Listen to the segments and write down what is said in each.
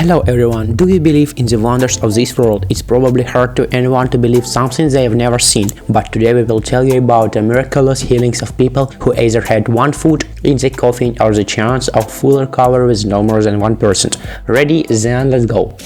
Hello everyone, do you believe in the wonders of this world? It's probably hard to anyone to believe something they have never seen, but today we will tell you about the miraculous healings of people who either had one foot in the coffin or the chance of full recovery with no more than 1%. Ready? Then let's go.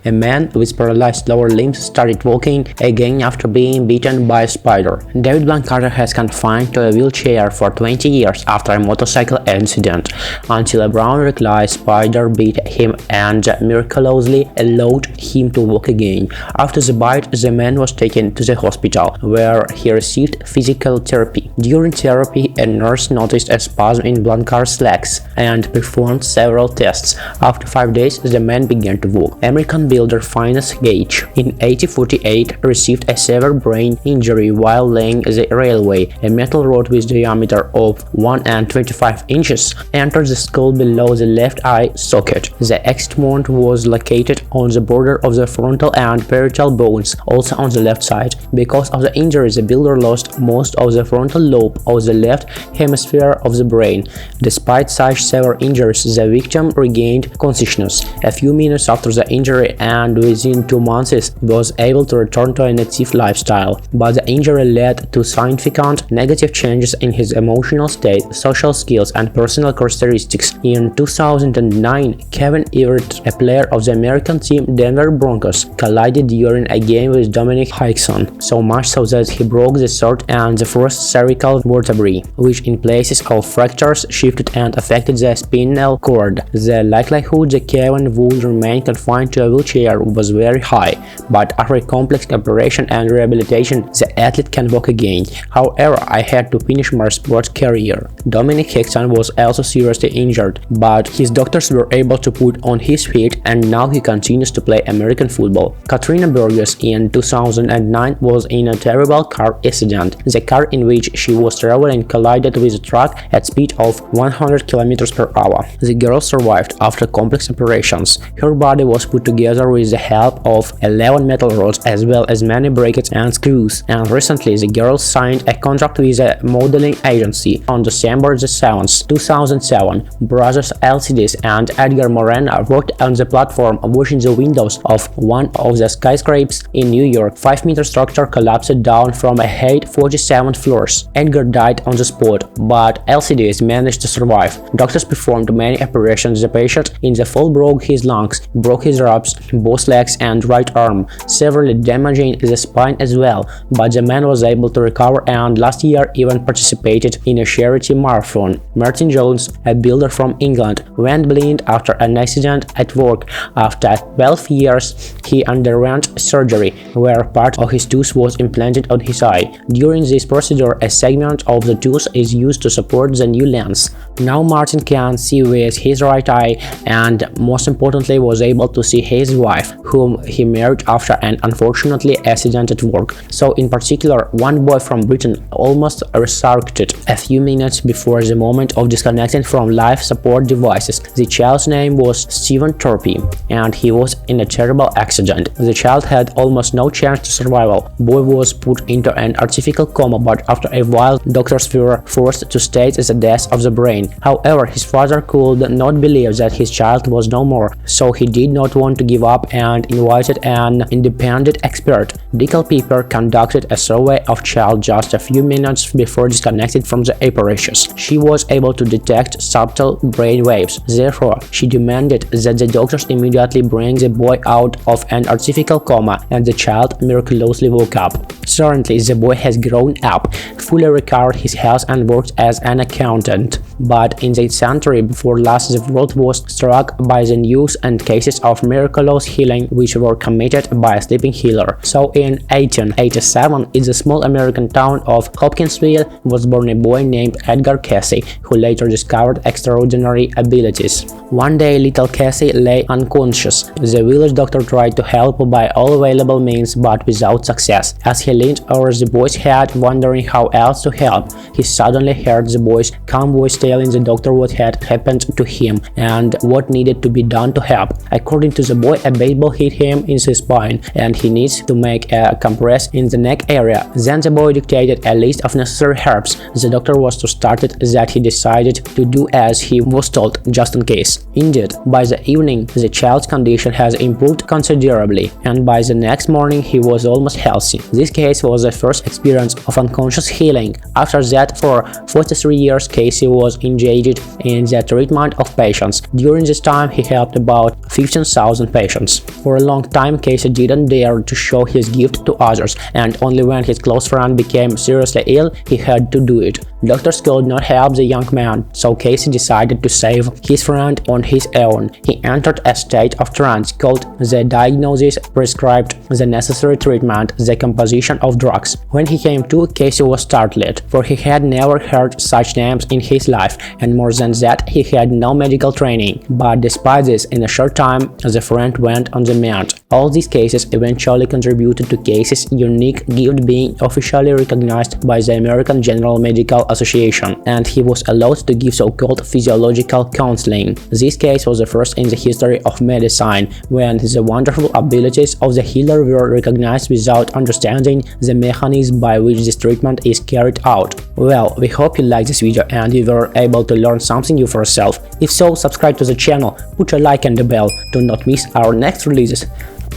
A man with paralyzed lower limbs started walking again after being bitten by a spider. David Blancarter has confined to a wheelchair for 20 years after a motorcycle incident, until a brown recluse spider bit him and miraculously allowed him to walk again. After the bite, the man was taken to the hospital, where he received physical therapy. During therapy, a nurse noticed a spasm in Blancarter's legs and performed several tests. After 5 days, the man began to walk. American builder Phineas Gage, in 1848, received a severe brain injury while laying the railway. A metal rod with diameter of 1.25 inches entered the skull below the left eye socket. The exit wound was located on the border of the frontal and parietal bones, also on the left side. Because of the injury, the builder lost most of the frontal lobe of the left hemisphere of the brain. Despite such severe injuries, the victim regained consciousness a few minutes after the injury and within 2 months was able to return to an active lifestyle. But the injury led to significant negative changes in his emotional state, social skills, and personal characteristics. In 2009, Kevin Everett, a player of the American team Denver Broncos, collided during a game with Dominic Hickson, so much so that he broke the third and the fourth cervical vertebrae, which in places of fractures shifted and affected the spinal cord. The likelihood that Kevin would remain confined to a wheelchair was very high, but after a complex operation and rehabilitation, the athlete can walk again. However, I had to finish my sports career. Dominic Hickson was also seriously injured, but his doctors were able to put on his feet, and now he continues to play American football. Katrina Burgess in 2009 was in a terrible car accident. The car in which she was traveling collided with a truck at speed of 100 km per hour. The girl survived after complex operations. Her body was put together with the help of 11 metal rods as well as many brackets and screws, and recently the girl signed a contract with a modeling agency. On December 7, 2007, brothers Alcides and Edgar Morena worked on the platform washing the windows of one of the skyscrapers in New York. 5-meter structure collapsed down from a height 47 floors. Edgar died on the spot, but Alcides managed to survive. Doctors performed many operations. The patient in the fall broke his lungs, broke his ribs, both legs and right arm, severely damaging the spine as well, but the man was able to recover and last year even participated in a charity marathon. Martin Jones, a builder from England, went blind after an accident at work. After 12 years, he underwent surgery, where part of his tooth was implanted on his eye. During this procedure, a segment of the tooth is used to support the new lens. Now Martin can see with his right eye, and most importantly was able to see his wife, whom he married after an unfortunately accident at work. So in particular, one boy from Britain almost resurrected a few minutes before the moment of disconnecting from life support devices. The child's name was Stephen Torpy, and he was in a terrible accident. The child had almost no chance to survival. Boy was put into an artificial coma, but after a while doctors were forced to state the death of the brain. However, his father could not believe that his child was no more, so he did not want to give up and invited an independent expert. Dickel Pepper conducted a survey of child just a few minutes before disconnecting from the apparatus. She was able to detect subtle brain waves. Therefore, she demanded that the doctors immediately bring the boy out of an artificial coma, and the child miraculously woke up. Currently, the boy has grown up, fully recovered his health, and works as an accountant. But in the century before last, the world was struck by the news and cases of miraculous healing which were committed by a sleeping healer. So in 1887, in the small American town of Hopkinsville was born a boy named Edgar Casey, who later discovered extraordinary abilities. One day, little Casey lay unconscious. The village doctor tried to help by all available means, but without success. As he leaned over the boy's head, wondering how else to help, he suddenly heard the boy's calm voice telling the doctor what had happened to him and what needed to be done to help. According to the boy, a baseball hit him in his spine and he needs to make a compress in the neck area. Then the boy dictated a list of necessary herbs. The doctor was so startled that he decided to do as he was told, just in case. Indeed, by the evening, the child's condition has improved considerably, and by the next morning he was almost healthy. This case was the first experience of unconscious healing. After that, for 43 years, Casey was engaged in the treatment of patients. During this time, he helped about 15,000 patients. For a long time, Casey didn't dare to show his gift to others, and only when his close friend became seriously ill, he had to do it. Doctors could not help the young man, so Casey decided to save his friend on his own. He entered a state of trance, called the diagnosis, prescribed the necessary treatment, the composition of drugs. When he came to, Casey was startled, for he had never heard such names in his life, and more than that, he had no medical training. But despite this, in a short time, the friend went on the mend. All these cases eventually contributed to Casey's unique gift being officially recognized by the American General Medical Association, and he was allowed to give so-called physiological counseling. This case was the first in the history of medicine when the wonderful abilities of the healer were recognized without understanding the mechanism by which this treatment is carried out. Well, we hope you liked this video and you were able to learn something new for yourself. If so, subscribe to the channel, put a like and the bell to not miss our next releases.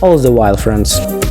All the while, friends.